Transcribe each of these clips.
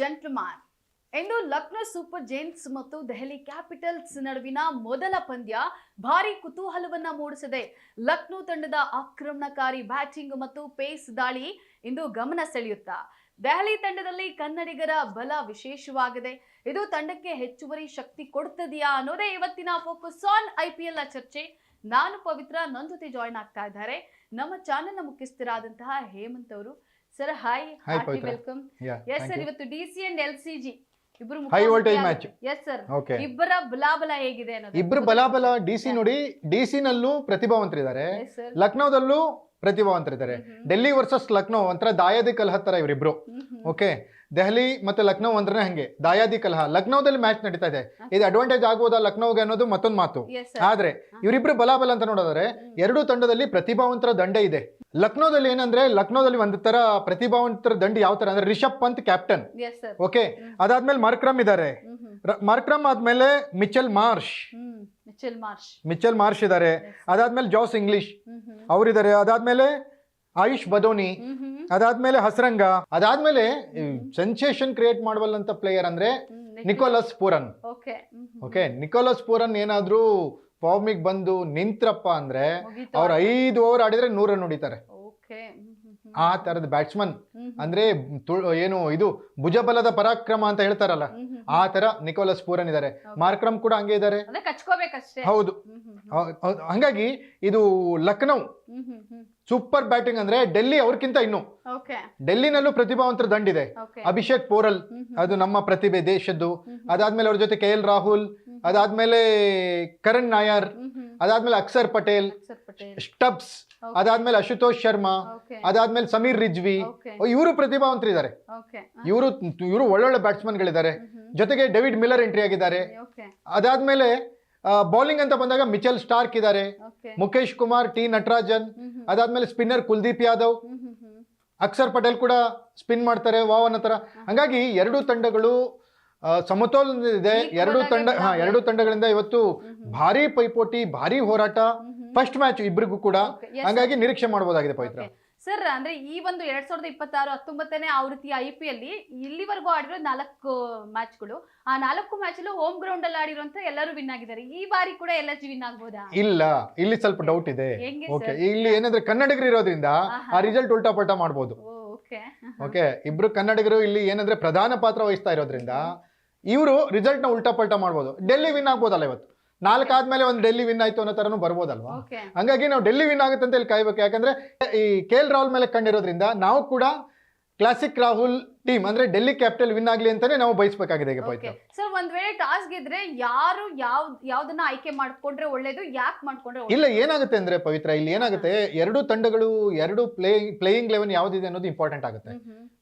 Gentleman ಇಂದು Lucknow super Giants ಮತ್ತು Delhi capitals ನಡುವಿನ ಮೊದಲ ಪಂದ್ಯ ಭಾರಿ ಕುತೂಹಲವನ್ನ ಮೂಡಿಸಿದೆ. ಲಕ್ನೋ ತಂಡದ ಆಕ್ರಮಣಕಾರಿ ಬ್ಯಾಟಿಂಗ್ ಮತ್ತು ಪೇಸ್ ದಾಳಿ ಇಂದು ಗಮನ ಸೆಳೆಯುತ್ತಾ ದೆಹಲಿ ತಂಡದಲ್ಲಿ ಕನ್ನಡಿಗರ ಬಲ ವಿಶೇಷವಾಗಿದೆ. ಇದು ತಂಡಕ್ಕೆ ಹೆಚ್ಚುವರಿ ಶಕ್ತಿ ಕೊಡುತ್ತದೆಯಾ ಅನ್ನೋದೇ ಇವತ್ತಿನ ಫೋಕಸ್ ಆನ್ IPL ಚರ್ಚೆ. ನಾನು ಪವಿತ್ರ, ನನ್ನ ಜೊತೆ ಜಾಯಿನ್ ಆಗ್ತಾ ಇದ್ದಾರೆ ನಮ್ಮ ಚಾನೆಲ್ ನ ಮುಖ್ಯಸ್ಥರಾದಂತಹ ಹೇಮಂತ್ ಅವರು. Sir hi, welcome. Yes sir, ಇವತ್ತು DC ಅಂಡ್ LCG ಇಬ್ಬರು high voltage match. Yes sir, ಇಬ್ಬರ ಬಲಾಬಲ ಹೇಗಿದೆ ಅನ್ನೋದು. ಇಬ್ಬರು ಬಲಾಬಲ. DC ನೋಡಿ, DC ನಲ್ಲೂ ಪ್ರತಿಭಾವಂತರಿದ್ದಾರೆ, ಲಕ್ನೋದಲ್ಲೂ ಪ್ರತಿಭಾವಂತರಿದ್ದಾರೆ. ಡೆಲ್ಲಿ ವರ್ಸಸ್ ಲಕ್ನೋ ಒಂಥರ ದಾಯಾದಿ ಕಲಹ ತರ ಇವರಿಬ್ರು. ಓಕೆ, ದೆಹಲಿ ಮತ್ತೆ ಲಕ್ನೋ ಅಂದ್ರೆ ಹಂಗೆ ದಾಯಾದಿ ಕಲಹ. ಲಕ್ನೋದಲ್ಲಿ ಮ್ಯಾಚ್ ನಡೀತಾ ಇದೆ, ಇದು ಅಡ್ವಾಂಟೇಜ್ ಆಗ್ಬೋದಾ ಲಕ್ನೋಗೆ ಅನ್ನೋದು ಮತ್ತೊಂದು ಮಾತು. ಆದ್ರೆ ಇವರಿಬ್ರು ಬಲಾಬಲ ಅಂತ ನೋಡೋದಾದ್ರೆ ಎರಡೂ ತಂಡದಲ್ಲಿ ಪ್ರತಿಭಾವಂತರ ದಂಡೆ ಇದೆ. ಲಕ್ನೋದಲ್ಲಿ ಏನಂದ್ರೆ, ಲಕ್ನೋದಲ್ಲಿ ಒಂದು ತರ ಪ್ರತಿಭಾವಂತರ ದಂಡಿ ಯಾವ ತರ ಅಂದ್ರೆ ರಿಷಬ್ ಪಂತ್ ಕ್ಯಾಪ್ಟನ್. ಓಕೆ, ಅದಾದ್ಮೇಲೆ ಮಾರ್ಕ್ರಮ್ ಇದ್ದಾರೆ. ಮಾರ್ಕ್ರಮ್ ಆದ್ಮೇಲೆ ಮಿಚೆಲ್ ಮಾರ್ಷ್ ಇದ್ದಾರೆ. ಅದಾದ್ಮೇಲೆ ಜಾಸ್ ಇಂಗ್ಲಿಷ್ ಅವರಿದ್ದಾರೆ. ಅದಾದ್ಮೇಲೆ ಆಯುಷ್ ಬದೋನಿ, ಅದಾದ್ಮೇಲೆ ಹಸರಂಗ, ಅದಾದ್ಮೇಲೆ ಸೆನ್ಸೇಷನ್ ಕ್ರಿಯೇಟ್ ಮಾಡುವಲ್ಲಂತ ಪ್ಲೇಯರ್ ಅಂದ್ರೆ Nicholas Pooran. Okay, Nicholas Pooran ಏನಾದ್ರೂ ಫಾರ್ಮಿಗೆ ಬಂದು ನಿಂತ್ರಪ್ಪ ಅಂದ್ರೆ ಅವ್ರು 5 ಓವರ್ ಆಡಿದ್ರೆ 100 ರನ್ ಹೊಡಿತಾರೆ. ಆ ತರದ ಬ್ಯಾಟ್ಸ್ಮನ್ ಅಂದ್ರೆ ಏನು ಇದು ಭುಜಬಲದ ಪರಾಕ್ರಮ ಅಂತ ಹೇಳ್ತಾರಲ್ಲ, ಆ ತರ ನಿಕೋಲಸ್ ಪೂರನ್ ಇದ್ದಾರೆ. ಮಾರ್ಕ್ರಮ್ ಕೂಡ ಹಂಗೆ ಇದ್ದಾರೆ. ಹೌದು, ಹಂಗಾಗಿ ಇದು ಲಕ್ನೋ ಸೂಪರ್ ಬ್ಯಾಟಿಂಗ್ ಅಂದ್ರೆ ಡೆಲ್ಲಿ ಅವ್ರಕ್ಕಿಂತ ಇನ್ನು ಡೆಲ್ಲಿನಲ್ಲೂ ಪ್ರತಿಭಾವಂತರ ದಂಡಿದೆ. ಅಭಿಷೇಕ್ ಪೋರಲ್, ಅದು ನಮ್ಮ ಪ್ರತಿಭೆ ದೇಶದ್ದು. ಅದಾದ್ಮೇಲೆ ಅವ್ರ ಜೊತೆ KL ರಾಹುಲ್, ಅದಾದ್ಮೇಲೆ ಕರಣ್ ನಾಯರ್, ಅದಾದ್ಮೇಲೆ ಅಕ್ಷರ್ ಪಟೇಲ್, ಸ್ಟಬ್ಸ್, ಅದಾದ್ಮೇಲೆ ಅಶುತೋಷ್ ಶರ್ಮಾ, ಅದಾದ್ಮೇಲೆ ಸಮೀರ್ ರಿಜ್ವಿ. ಇವರು ಪ್ರತಿಭಾವಂತರಿದ್ದಾರೆ. ಇವರು ಒಳ್ಳೊಳ್ಳೆ ಬ್ಯಾಟ್ಸ್ಮನ್ ಗಳಿದ್ದಾರೆ. ಜೊತೆಗೆ ಡೇವಿಡ್ ಮಿಲ್ಲರ್ ಎಂಟ್ರಿ ಆಗಿದ್ದಾರೆ. ಅದಾದ್ಮೇಲೆ ಬೌಲಿಂಗ್ ಅಂತ ಬಂದಾಗ ಮಿಚೆಲ್ ಸ್ಟಾರ್ಕ್ ಇದ್ದಾರೆ, ಮುಖೇಶ್ ಕುಮಾರ್, T ನಟರಾಜನ್, ಅದಾದ್ಮೇಲೆ ಸ್ಪಿನ್ನರ್ ಕುಲ್ದೀಪ್ ಯಾದವ್, ಅಕ್ಷರ್ ಪಟೇಲ್ ಕೂಡ ಸ್ಪಿನ್ ಮಾಡ್ತಾರೆ, ವಾವ್ ಅನ್ನೋ ತರ. ಹಂಗಾಗಿ ಎರಡೂ ತಂಡಗಳು ಸಮತೋಲನದಿದೆ. ಎರಡು ತಂಡಗಳಿಂದ ಇವತ್ತು ಭಾರಿ ಪೈಪೋಟಿ, ಭಾರಿ ಹೋರಾಟ. ಫಸ್ಟ್ ಮ್ಯಾಚ್ ಇಬ್ಬರಿಗೂ ಕೂಡ, ಹಂಗಾಗಿ ನಿರೀಕ್ಷೆ ಮಾಡಬಹುದಾಗಿದೆ ಪವಿತ್ರ. ಸರ್, ಅಂದ್ರೆ ಈ ಒಂದು 2026-19ನೇ ಆವೃತ್ತಿಯ IPL ಇಲ್ಲಿವರೆಗೂ ಆಡಿರೋ 4 ಮ್ಯಾಚ್ಗಳು, ಆ 4 ಮ್ಯಾಚ್ ಹೋಮ್ ಗ್ರೌಂಡ್ ಅಲ್ಲಿ ಆಡಿರುವಂತ ಎಲ್ಲರೂ ವಿನ್ ಆಗಿದ್ದಾರೆ. ಈ ಬಾರಿ ಕೂಡ LSG ವಿನ್ ಆಗ್ಬೋದಾ? ಇಲ್ಲ, ಇಲ್ಲಿ ಸ್ವಲ್ಪ ಡೌಟ್ ಇದೆ. ಓಕೆ, ಇಲ್ಲಿ ಏನಂದ್ರೆ ಕನ್ನಡಿಗರು ಇರೋದ್ರಿಂದ ಆ ರಿಸಲ್ಟ್ ಉಲ್ಟಾ ಪಲ್ಟಾ ಮಾಡಬಹುದು. ಓಕೆ, ಇಬ್ರು ಕನ್ನಡಿಗರು ಇಲ್ಲಿ ಏನಂದ್ರೆ ಪ್ರಧಾನ ಪಾತ್ರ ವಹಿಸ್ತಾ ಇರೋದ್ರಿಂದ ಇವರು ರಿಸಲ್ಟ್ ನ ಉಲ್ಟಾ ಪಲ್ಟಾ ಮಾಡಬಹುದು. ಡೆಲ್ಲಿ ವಿನ್ ಆಗ್ಬೋದಲ್ಲ, ಇವತ್ತು 4 ಆದ್ಮೇಲೆ ಒಂದು ಡೆಲ್ಲಿ ವಿನ್ ಆಯ್ತು ಅನ್ನೋ ತರನು ಬರ್ಬೋದಲ್ವಾ. ಹಂಗಾಗಿ ನಾವು ಡೆಲ್ಲಿ ವಿನ್ ಆಗುತ್ತೆ ಅಂತ ಇಲ್ಲಿ ಕಾಯ್ಬೇಕು. ಯಾಕಂದ್ರೆ ಈ KL ರಾಹುಲ್ ಮೇಲೆ ಕಂಡಿರೋದ್ರಿಂದ ನಾವು ಕೂಡ ಕ್ಲಾಸಿಕ್ ರಾಹುಲ್ ಟೀಮ್ ಅಂದ್ರೆ ಡೆಲ್ಲಿ ಕ್ಯಾಪಿಟಲ್ ವಿನ್ ಆಗ್ಲಿ ಅಂತಾನೆ ನಾವು ಬಯಸ್ಬೇಕಾಗಿದೆ. ಸರ್, ಒಂದ್ ವೇಳೆ ಟಾಸ್ ಗೆದ್ರೆ ಯಾರು ಯಾವ್ದನ್ನ ಆಯ್ಕೆ ಮಾಡ್ಕೊಂಡ್ರೆ ಒಳ್ಳೇದು, ಯಾಕೆ ಮಾಡ್ಕೊಂಡ್ರೆ ಇಲ್ಲ, ಏನಾಗುತ್ತೆ ಅಂದ್ರೆ ಪವಿತ್ರ, ಇಲ್ಲಿ ಏನಾಗುತ್ತೆ, ಎರಡು ತಂಡಗಳು ಎರಡು ಪ್ಲೇಯಿಂಗ್ 11 ಯಾವ್ದಿದೆ ಅನ್ನೋದು ಇಂಪಾರ್ಟೆಂಟ್ ಆಗುತ್ತೆ.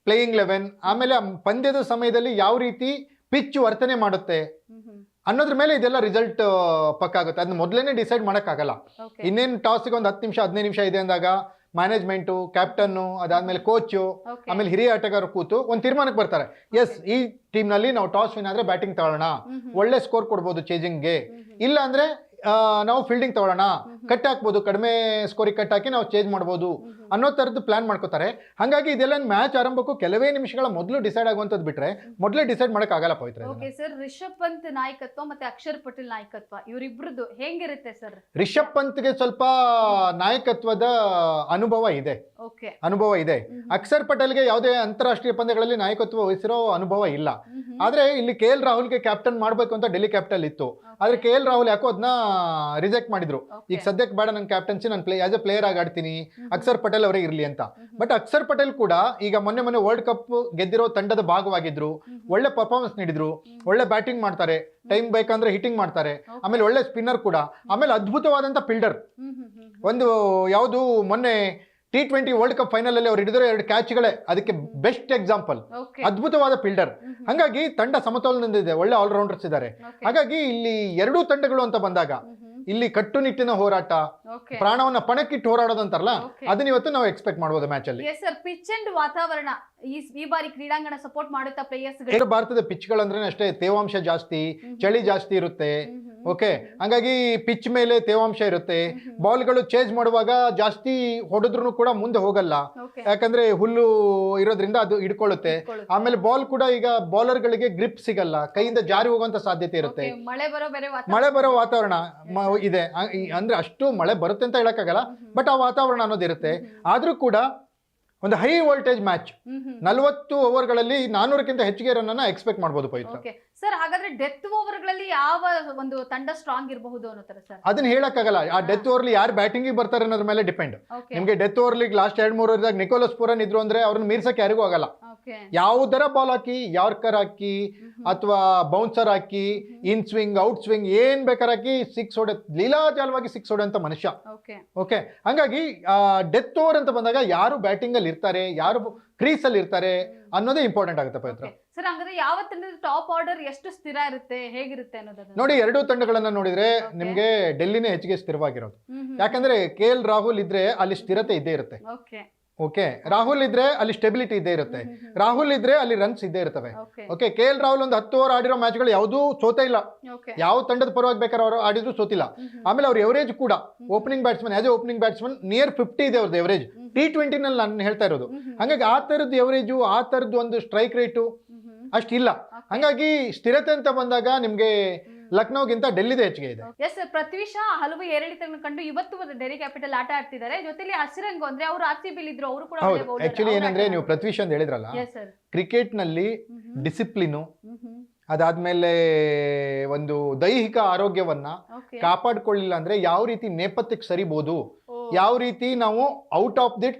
ಪ್ಲೇಯಿಂಗ್ 11, ಆಮೇಲೆ ಪಂದ್ಯದ ಸಮಯದಲ್ಲಿ ಯಾವ ರೀತಿ ಪಿಚ್ ವರ್ತನೆ ಮಾಡುತ್ತೆ ಅನ್ನೋದ್ರ ಮೇಲೆ ಇದೆಲ್ಲ ರಿಸಲ್ಟ್ ಪಕ್ಕಾಗುತ್ತೆ. ಅದನ್ನ ಮೊದಲೇನೆ ಡಿಸೈಡ್ ಮಾಡಕ್ಕಾಗಲ್ಲ. ಇನ್ನೇನು ಟಾಸ್ಗೆ ಒಂದು 10 ನಿಮಿಷ 15 ನಿಮಿಷ ಇದೆ ಅಂದಾಗ ಮ್ಯಾನೇಜ್ಮೆಂಟು, ಕ್ಯಾಪ್ಟನ್ನು, ಅದಾದ್ಮೇಲೆ ಕೋಚು, ಆಮೇಲೆ ಹಿರಿಯ ಆಟಗಾರರು ಕೂತು ಒಂದು ತೀರ್ಮಾನಕ್ಕೆ ಬರ್ತಾರೆ. ಎಸ್, ಈ ಟೀಮ್ ನಲ್ಲಿ ನಾವು ಟಾಸ್ ವಿನ್ ಆದ್ರೆ ಬ್ಯಾಟಿಂಗ್ ತಗೊಳ್ಳೋಣ, ಒಳ್ಳೆ ಸ್ಕೋರ್ ಕೊಡ್ಬೋದು ಚೇಜಿಂಗ್ಗೆ. ಇಲ್ಲ ಅಂದ್ರೆ ನಾವು ಫೀಲ್ಡಿಂಗ್ ತಗೊಳ್ಳೋಣ, ಕಟ್ ಹಾಕ್ಬೋದು, ಕಡಿಮೆ ಸ್ಕೋರಿಗೆ ಕಟ್ ಹಾಕಿ ನಾವು ಚೇಂಜ್ ಮಾಡ್ಬೋದು ಅನ್ನೋ ತರದ್ದು ಪ್ಲಾನ್ ಮಾಡ್ಕೋತಾರೆ. ಹಾಗಾಗಿ ಇದೆಲ್ಲ ಮ್ಯಾಚ್ ಆರಂಭಕ್ಕೂ ಕೆಲವೇ ನಿಮಿಷಗಳ ಮೊದಲು ಡಿಸೈಡ್ ಆಗುವಂತದ್ದು ಬಿಟ್ರೆ ಮೊದಲೇ ಡಿಸೈಡ್ ಮಾಡಕ್ ಆಗಲ್ಲ ಪವಿತ್ರ. ಸರ್, ರಿಷಬ್ ಪಂತ್ ನಾಯಕತ್ವ ಮತ್ತೆ ಅಕ್ಷರ್ ಪಟೇಲ್ ನಾಯಕತ್ವ ಇವರಿಬ್ರದ್ದು ಹೆಂಗಿರುತ್ತೆ ಸರ್? ರಿಷಬ್ ಪಂತ್ಗೆ ಸ್ವಲ್ಪ ನಾಯಕತ್ವದ ಅನುಭವ ಇದೆ. ಅಕ್ಷರ್ ಪಟೇಲ್ಗೆ ಯಾವುದೇ ಅಂತಾರಾಷ್ಟ್ರೀಯ ಪಂದ್ಯಗಳಲ್ಲಿ ನಾಯಕತ್ವ ವಹಿಸಿರೋ ಅನುಭವ ಇಲ್ಲ. ಆದ್ರೆ ಇಲ್ಲಿ KL ರಾಹುಲ್ಗೆ ಕ್ಯಾಪ್ಟನ್ ಮಾಡ್ಬೇಕು ಅಂತ ಡೆಲ್ಲಿ ಕ್ಯಾಪಿಟಲ್ ಇತ್ತು. ಆದ್ರೆ KL ರಾಹುಲ್ ಯಾಕೋ ಅದನ್ನ ರಿಜೆಕ್ಟ್ ಮಾಡಿದ್ರು. ಈಗ ಸದ್ಯಕ್ಕೆ ಬೇಡ, ನನ್ನ ಕ್ಯಾಪ್ಟನ್ಸಿ ನಾನು ಆಸ್ ಎ ಪ್ಲೇಯರ್ ಆಗಿ ಆಡ್ತೀನಿ, ಅಕ್ಷರ್ ಪಟೇಲ್ ಅವರೇ ಇರ್ಲಿ ಅಂತ. ಬಟ್ ಅಕ್ಷರ್ ಪಟೇಲ್ ಕೂಡ ಈಗ ಮೊನ್ನೆ ವರ್ಲ್ಡ್ ಕಪ್ ಗೆದ್ದಿರೋ ತಂಡದ ಭಾಗವಾಗಿದ್ರು, ಒಳ್ಳೆ ಪರ್ಫಾರ್ಮೆನ್ಸ್ ನೀಡಿದ್ರು, ಒಳ್ಳೆ ಬ್ಯಾಟಿಂಗ್ ಮಾಡ್ತಾರೆ, ಟೈಮ್ ಬೇಕಂದ್ರೆ ಹಿಟ್ಟಿಂಗ್ ಮಾಡ್ತಾರೆ, ಆಮೇಲೆ ಒಳ್ಳೆ ಸ್ಪಿನ್ನರ್ ಕೂಡ, ಆಮೇಲೆ ಅದ್ಭುತವಾದಂತ ಫೀಲ್ಡರ್. ಒಂದು ಯಾವುದು ಮೊನ್ನೆ T20 ವರ್ಲ್ಡ್ ಕಪ್ ಫೈನಲ್ ಅಲ್ಲಿ ಅವ್ರು ಹಿಡಿದಿರೋ 2 ಕ್ಯಾಚ್ಗಳೇ ಅದಕ್ಕೆ ಬೆಸ್ಟ್ ಎಕ್ಸಾಂಪಲ್. ಅದ್ಭುತವಾದ ಫೀಲ್ಡರ್. ಹಂಗಾಗಿ ತಂಡ ಸಮತೋಲನದಿದೆ, ಒಳ್ಳೆ ಆಲ್ರೌಂಡರ್ಸ್ ಇದ್ದಾರೆ. ಹಾಗಾಗಿ ಇಲ್ಲಿ ಎರಡೂ ತಂಡಗಳು ಅಂತ ಬಂದಾಗ ಇಲ್ಲಿ ಕಟ್ಟುನಿಟ್ಟಿನ ಹೋರಾಟ, ಪ್ರಾಣವನ್ನ ಪಣಕ್ಕಿಟ್ಟು ಹೋರಾಡೋದಂತಾರಲ್ಲ, ಅದನ್ನ ಇವತ್ತು ನಾವು ಎಕ್ಸ್ಪೆಕ್ಟ್ ಮಾಡಬಹುದು ಮ್ಯಾಚ್ ಅಲ್ಲಿ. ಪಿಚ್ ಅಂಡ್ ವಾತಾವರಣ ಈ ಬಾರಿ ಕ್ರೀಡಾಂಗಣ ಸಪೋರ್ಟ್ ಮಾಡುತ್ತಾ ಪ್ಲೇಯರ್ಸ್? ಭಾರತದ ಪಿಚ್ ಗಳಂದ್ರೆ ಅಷ್ಟೇ ತೇವಾಂಶ ಜಾಸ್ತಿ, ಚಳಿ ಜಾಸ್ತಿ ಇರುತ್ತೆ. ಓಕೆ, ಹಂಗಾಗಿ ಪಿಚ್ ಮೇಲೆ ತೇವಾಂಶ ಇರುತ್ತೆ, ಬಾಲ್ಗಳು ಚೇಂಜ್ ಮಾಡುವಾಗ ಜಾಸ್ತಿ ಹೊಡೆದ್ರು ಕೂಡ ಮುಂದೆ ಹೋಗಲ್ಲ, ಯಾಕಂದ್ರೆ ಹುಲ್ಲು ಇರೋದ್ರಿಂದ ಅದು ಹಿಡ್ಕೊಳ್ಳುತ್ತೆ. ಆಮೇಲೆ ಬಾಲ್ ಕೂಡ ಈಗ ಬೌಲರ್ಗಳಿಗೆ ಗ್ರಿಪ್ ಸಿಗಲ್ಲ, ಕೈಯಿಂದ ಜಾರಿ ಹೋಗುವಂತ ಸಾಧ್ಯತೆ ಇರುತ್ತೆ. ಮಳೆ ಬರೋ ವಾತಾವರಣ ಇದೆ, ಅಂದ್ರೆ ಅಷ್ಟು ಮಳೆ ಬರುತ್ತೆ ಅಂತ ಹೇಳಕ್ಕಾಗಲ್ಲ, ಬಟ್ ಆ ವಾತಾವರಣ ಅನ್ನೋದಿರುತ್ತೆ. ಆದ್ರೂ ಕೂಡ ಒಂದು ಹೈ ವೋಲ್ಟೇಜ್ ಮ್ಯಾಚ್, 40 ಓವರ್ಗಳಲ್ಲಿ 400ಕ್ಕಿಂತ ಹೆಚ್ಚಿಗೆ ರನ್ ಅನ್ನ ಎಕ್ಸ್ಪೆಕ್ಟ್ ಮಾಡಬಹುದು ಪವಿತ್ರ. ಸರ್, ಹಾಗಾದ್ರೆ ಡೆತ್ ಓವರ್ಗಳಲ್ಲಿ ಯಾವ ಒಂದು ತಂಡ ಸ್ಟ್ರಾಂಗ್ ಇರಬಹುದು ಅನ್ನೋತರ ಸರ್? ಅದನ್ನ ಹೇಳಕ್ಕಾಗಲ್ಲ. ಆ ಡೆತ್ ಓವರ್ಲಿ ಯಾರು ಬ್ಯಾಟಿಂಗ್ ಬರ್ತಾರೆ ಅನ್ನೋದ್ರ ಮೇಲೆ ಡಿಪೆಂಡ್. ನಿಮ್ಗೆ ಡೆತ್ ಓವರ್ಲಿ ಲಾಸ್ಟ್ 2-3 ಓವರ್ದಾಗ ನಿಕೋಲಸ್ ಪೂರನ್ ಇದ್ರು ಅಂದ್ರೆ ಅವ್ರನ್ನ ಮೀರ್ಸಕ್ಕೆ ಯಾರಿಗೂ ಆಗಲ್ಲ. ಯಾವುದರ ಬಾಲ್ ಹಾಕಿ, ಯಾರ್ಕರ್ ಹಾಕಿ ಅಥವಾ ಬೌನ್ಸರ್ ಹಾಕಿ, ಇನ್ ಸ್ವಿಂಗ್ ಔಟ್ ಸ್ವಿಂಗ್ ಏನ್ ಬೇಕಾದ್ರೆ ಹಾಕಿ 6 ಹೊಡೆ, ಲೀಲಾಜಾಲವಾಗಿ 6 ಹೊಡೆಂತ ಮನುಷ್ಯ. ಓಕೆ, ಹಂಗಾಗಿ ಡೆತ್ ಓವರ್ ಅಂತ ಬಂದಾಗ ಯಾರು ಬ್ಯಾಟಿಂಗ್ ಅಲ್ಲಿ ಇರ್ತಾರೆ, ಯಾರು ಕ್ರೀಸ್ ಅಲ್ಲಿ ಇರ್ತಾರೆ ಅನ್ನೋದೇ ಇಂಪಾರ್ಟೆಂಟ್ ಆಗುತ್ತೆ ಪವಿತ್ರ. ಸರ್, ಹಂಗಾದ್ರೆ ಯಾವ ತಂಡದ ಟಾಪ್ ಆರ್ಡರ್ ಎಷ್ಟು ಸ್ಥಿರ ಇರುತ್ತೆ, ಹೇಗಿರುತ್ತೆ ಅನ್ನೋದನ್ನ ನೋಡಿ. 2 ತಂಡಗಳನ್ನ ನೋಡಿದ್ರೆ ನಿಮ್ಗೆ ಡೆಲ್ಲಿನೇ ಹೆಚ್ಚಿಗೆ ಸ್ಥಿರವಾಗಿರೋದು. ಯಾಕಂದ್ರೆ KL ರಾಹುಲ್ ಇದ್ರೆ ಅಲ್ಲಿ ಸ್ಥಿರತೆ ಇದ್ದೇ ಇರುತ್ತೆ. ಓಕೆ, ರಾಹುಲ್ ಇದ್ರೆ ಅಲ್ಲಿ ಸ್ಟೆಬಿಲಿಟಿ ಇದ್ದೇ ಇರುತ್ತೆ. ರಾಹುಲ್ ಇದ್ರೆ ಅಲ್ಲಿ ರನ್ಸ್ ಇದ್ದೇ ಇರ್ತವೆ. ಓಕೆ, KL ರಾಹುಲ್ ಒಂದು 10 ಓವರ್ ಆಡಿರೋ ಮ್ಯಾಚ್ಗಳು ಯಾವುದೂ ಸೋತೇ ಇಲ್ಲ. ಯಾವ ತಂಡದ ಪರವಾಗಿ ಬೇಕಾದ್ರೆ ಅವರು ಆಡಿದ್ರು ಸೋತಿಲ್ಲ. ಆಮೇಲೆ ಅವ್ರ ಎವರೇಜ್ ಕೂಡ opening batsman, as A opening batsman near 50 ಇದೆ ಅವ್ರದ್ದು ಎವರೇಜ್. T20 ನಲ್ಲಿ ನಾನು ಹೇಳ್ತಾ ಇರೋದು. ಹಂಗಾಗಿ ಆ ತರದ್ದು ಎವರೇಜು, ಆ ತರದ್ದು ಒಂದು ಸ್ಟ್ರೈಕ್ ರೇಟು ಅಷ್ಟಿಲ್ಲ. ಹಂಗಾಗಿ ಸ್ಥಿರತೆ ಅಂತ ಬಂದಾಗ ನಿಮ್ಗೆ ಲಕ್ನೋಗಿಂತ ಡೆಲ್ಲಿದೆ ಹೆಚ್ಚಿಗೆ ಇದೆ. ಎಸ್, ಪೃಥ್ವಿ ಶಾ ಹಲವು ಏರಿಳಿತಗಳನ್ನು ಕಂಡು ಇವತ್ತು ಡೆಲ್ಲಿ ಕ್ಯಾಪಿಟಲ್ ಆಟ ಆಡ್ತಿದ್ದಾರೆ. ಜೊತೆಲಿ ಹಸಿರಂಗ್ ಅಂದ್ರೆ ಅವರು RCB ಇದ್ರು, ಅವರು ಕೂಡ ಆಕ್ಚುಲಿ ಏನಂದ್ರೆ ನೀವು ಪೃಥ್ವಿ ಶಾ ಅಂತ ಹೇಳಿದ್ರಲ್ಲ, ಕ್ರಿಕೆಟ್ ನಲ್ಲಿ ಡಿಸಿಪ್ಲಿನು, ಅದಾದ್ಮೇಲೆ ಒಂದು ದೈಹಿಕ ಆರೋಗ್ಯವನ್ನ ಕಾಪಾಡ್ಕೊಳ್ಳಿಲ್ಲ ಅಂದ್ರೆ ಯಾವ ರೀತಿ ನೇಪಥ್ಯಕ್ಕೆ ಸರಿಬಹುದು, ಯಾವ ರೀತಿ ನಾವು ಔಟ್ ಆಫ್ ದಿ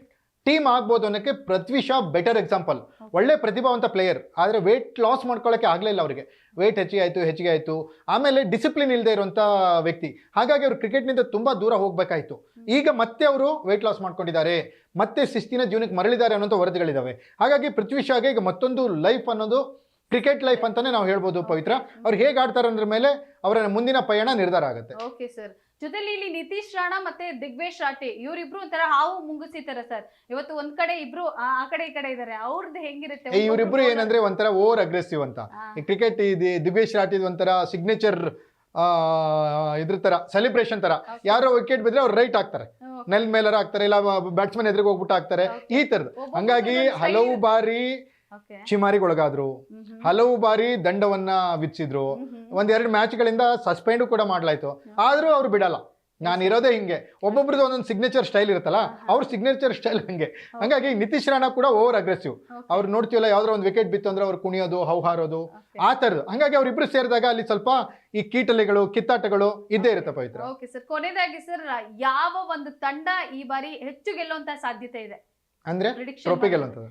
ಟೀಮ್ ಆಗ್ಬೋದು ಅನ್ನೋಕ್ಕೆ ಪೃಥ್ವಿ ಶಾ ಬೆಟರ್ ಎಕ್ಸಾಂಪಲ್. ಒಳ್ಳೆ ಪ್ರತಿಭಾವಂತ ಪ್ಲೇಯರ್, ಆದರೆ ವೇಟ್ ಲಾಸ್ ಮಾಡ್ಕೊಳ್ಳೋಕೆ ಆಗಲಿಲ್ಲ ಅವರಿಗೆ. ವೇಟ್ ಹೆಚ್ಚಿಗೆ ಆಯಿತು. ಆಮೇಲೆ ಡಿಸಿಪ್ಲಿನ್ ಇಲ್ಲದೆ ಇರುವಂಥ ವ್ಯಕ್ತಿ. ಹಾಗಾಗಿ ಅವರು ಕ್ರಿಕೆಟ್ನಿಂದ ತುಂಬ ದೂರ ಹೋಗಬೇಕಾಯಿತು. ಈಗ ಮತ್ತೆ ಅವರು ವೇಟ್ ಲಾಸ್ ಮಾಡ್ಕೊಂಡಿದ್ದಾರೆ, ಮತ್ತೆ ಶಿಸ್ತಿನ ಜೀವನಕ್ಕೆ ಮರಳಿದ್ದಾರೆ ಅನ್ನೋಂಥ ವರದಿಗಳಿದ್ದಾವೆ. ಹಾಗಾಗಿ ಪೃಥ್ವಿ ಶಾಗೆ ಈಗ ಮತ್ತೊಂದು ಲೈಫ್ ಅನ್ನೋದು ಕ್ರಿಕೆಟ್ ಲೈಫ್ ಅಂತಾನೆ ನಾವು ಹೇಳ್ಬೋದು ಪವಿತ್ರ. ಅವ್ರು ಹೇಗೆ ಆಡ್ತಾರೆ ಅನ್ನೋದ್ರ ಮೇಲೆ ಅವರ ಮುಂದಿನ ಪಯಣ ನಿರ್ಧಾರ ಆಗುತ್ತೆ. ಓಕೆ ಸರ್, ಜೊತೆಲಿ ಇಲ್ಲಿ ನಿತೀಶ್ ರಾಣಾ ಮತ್ತೆ ದಿಗ್ವೇಶ್ ರಾಠಿ ಇವರಿಬ್ರು ಒಂಥರ ಹಾವು ಮುಂಗುಸಿತಾರೆ ಸರ್. ಇವತ್ತು ಒಂದ್ ಕಡೆ ಇಬ್ರು ಆ ಕಡೆ ಈ ಕಡೆ ಇದಾರೆ, ಅವ್ರದ್ದು ಹೆಂಗಿರುತ್ತೆ? ಇವರಿಬ್ರು ಏನಂದ್ರೆ ಒಂಥರ ಓವರ್ ಅಗ್ರೆಸಿವ್ ಅಂತ. ಕ್ರಿಕೆಟ್ ದಿಗ್ವೇಶ್ ರಾಠಿ ಒಂಥರ ಸಿಗ್ನೇಚರ್ ಇದ್ರ ತರ ಸೆಲೆಬ್ರೇಷನ್ ತರ, ಯಾರೋ ವಿಕೆಟ್ ಬಿದ್ರೆ ಅವ್ರು ರೈಟ್ ಆಗ್ತಾರೆ, ನೆಲ್ ಮೇಲರ ಆಗ್ತಾರೆ, ಇಲ್ಲ ಬ್ಯಾಟ್ಸ್ಮನ್ ಎದುರಿಗೆ ಹೋಗ್ಬಿಟ್ಟು ಆಗ್ತಾರೆ, ಈ ತರದ್ದು. ಹಂಗಾಗಿ ಹಲವು ಬಾರಿ ಚಿಮಾರಿಗೊಳಗಾದ್ರು, ಹಲವು ಬಾರಿ ದಂಡವನ್ನ ವಿಧಿಸಿದ್ರು, 1-2 ಮ್ಯಾಚ್ಗಳಿಂದ ಸಸ್ಪೆಂಡ್ ಕೂಡ ಮಾಡ್ಲಾಯ್ತು. ಆದ್ರೂ ಅವ್ರು ಬಿಡಲ್ಲ. ನಾನು ಇರೋದೇ ಹಿಂಗೆ, ಒಬ್ಬೊಬ್ರದ್ದು ಒಂದೊಂದು ಸಿಗ್ನೇಚರ್ ಸ್ಟೈಲ್ ಇರುತ್ತಲ್ಲ, ಅವ್ರ ಸಿಗ್ನೇಚರ್ ಸ್ಟೈಲ್ ಹಂಗೆ. ಹಂಗಾಗಿ ನಿತೀಶ್ ರಾಣಾ ಕೂಡ ಓವರ್ ಅಗ್ರೆಸಿವ್. ಅವ್ರು ನೋಡ್ತೀವಲ್ಲ, ಯಾವ್ದಾರ ಒಂದು ವಿಕೆಟ್ ಬಿತ್ತು ಅಂದ್ರೆ ಅವ್ರು ಕುಣಿಯೋದು, ಹೌಹಾರೋದು, ಆ ತರದ್ದು. ಹಂಗಾಗಿ ಅವ್ರಿಬ್ರು ಸೇರಿದಾಗ ಅಲ್ಲಿ ಸ್ವಲ್ಪ ಈ ಕೀಟಲೆಗಳು, ಕಿತ್ತಾಟಗಳು ಇದ್ದೇ ಇರುತ್ತೆ ಪವಿತ್ರ. ಓಕೆ ಸರ್, ಕೊನೆಯದಾಗಿ ಸರ್, ಯಾವ ಒಂದು ತಂಡ ಈ ಬಾರಿ ಹೆಚ್ಚು ಗೆಲ್ಲುವಂತ ಸಾಧ್ಯತೆ ಇದೆ ಅಂದ್ರೆ ಟ್ರೋಫಿ ಗೆಲ್ಲುವಂತದ್ದು?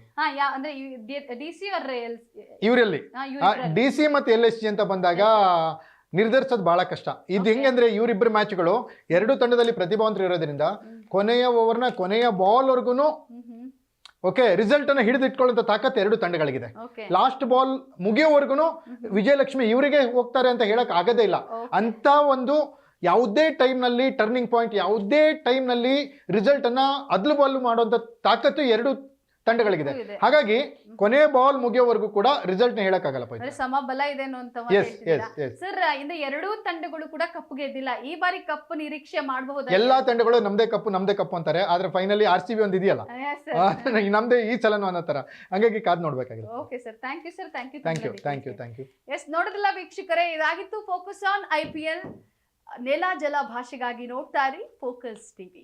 ಇವರಲ್ಲಿ DC ಮತ್ತೆ LSG ಅಂತ ಬಂದಾಗ ನಿರ್ಧರಿಸೋದು ಬಹಳ ಕಷ್ಟ. ಇದು ಹೆಂಗಂದ್ರೆ ಇವರಿಬ್ಬರು ಮ್ಯಾಚ್ಗಳು 2 ತಂಡದಲ್ಲಿ ಪ್ರತಿಭಾವಂತರು ಇರೋದ್ರಿಂದ ಕೊನೆಯ ಓವರ್ನ ಕೊನೆಯ ಬಾಲ್ ವರ್ಗುನು ಓಕೆ ರಿಸಲ್ಟ್ ಅನ್ನ ಹಿಡಿದಿಟ್ಕೊಳ್ಳುವಂತ ತಾಕತ್ 2 ತಂಡಗಳಿಗಿದೆ. ಲಾಸ್ಟ್ ಬಾಲ್ ಮುಗಿಯೋವರೆಗೂ ವಿಜಯಲಕ್ಷ್ಮಿ ಇವರಿಗೆ ಹೋಗ್ತಾರೆ ಅಂತ ಹೇಳಕ್ ಆಗದೇ ಇಲ್ಲ. ಅಂತ ಒಂದು ಯಾವುದೇ ಟೈಮ್ ನಲ್ಲಿ ಟರ್ನಿಂಗ್ ಪಾಯಿಂಟ್, ಯಾವುದೇ ಟೈಮ್ ನಲ್ಲಿ ರಿಸಲ್ಟ್ ಅನ್ನ ಅದ್ಲು ಬಾಲು ಮಾಡುವಂತ ತಾಕತ್ತು 2 ತಂಡಗಳಿಗಿದೆ. ಹಾಗಾಗಿ ಕೊನೆ ಬಾಲ್ ಮುಗಿಯೋವರೆಗೂ ಕೂಡ ರಿಸಲ್ಟ್ ನ ಹೇಳಕ್ಕಾಗಲ್ಲ. ಸಮಬಲ ಇದೆ ಸರ್. ಇಂದ 2 ತಂಡಗಳು ಕೂಡ ಕಪ್ ಗೆದ್ದಿಲ್ಲ. ಈ ಬಾರಿ ಕಪ್ ನಿರೀಕ್ಷೆ ಮಾಡಬಹುದು? ಎಲ್ಲಾ ತಂಡಗಳು ನಮ್ದೇ ಕಪ್ಪು ಅಂತಾರೆ, ಆದ್ರೆ ಫೈನಲಿ RCB ಒಂದು ಇದೆಯಲ್ಲ, ನಮ್ದೇ ಈ ಸಲನು ಅನ್ನೋ ತರ. ಹಂಗಾಗಿ ಕಾದ್ ನೋಡ್ಬೇಕಾಗಿದೆ. Okay sir, thank you sir. Thank you. Yes, ನೋಡಿದ್ರಲ್ಲ ವೀಕ್ಷಕರೇ, ಇದಾಗಿತ್ತು ಫೋಕಸ್ ಆನ್ IPL. ನೆಲ ಜಲ ಭಾಷೆಗಾಗಿ ನೋಡ್ತಾ ಇರಿ ಫೋಕಸ್ ಟಿವಿ.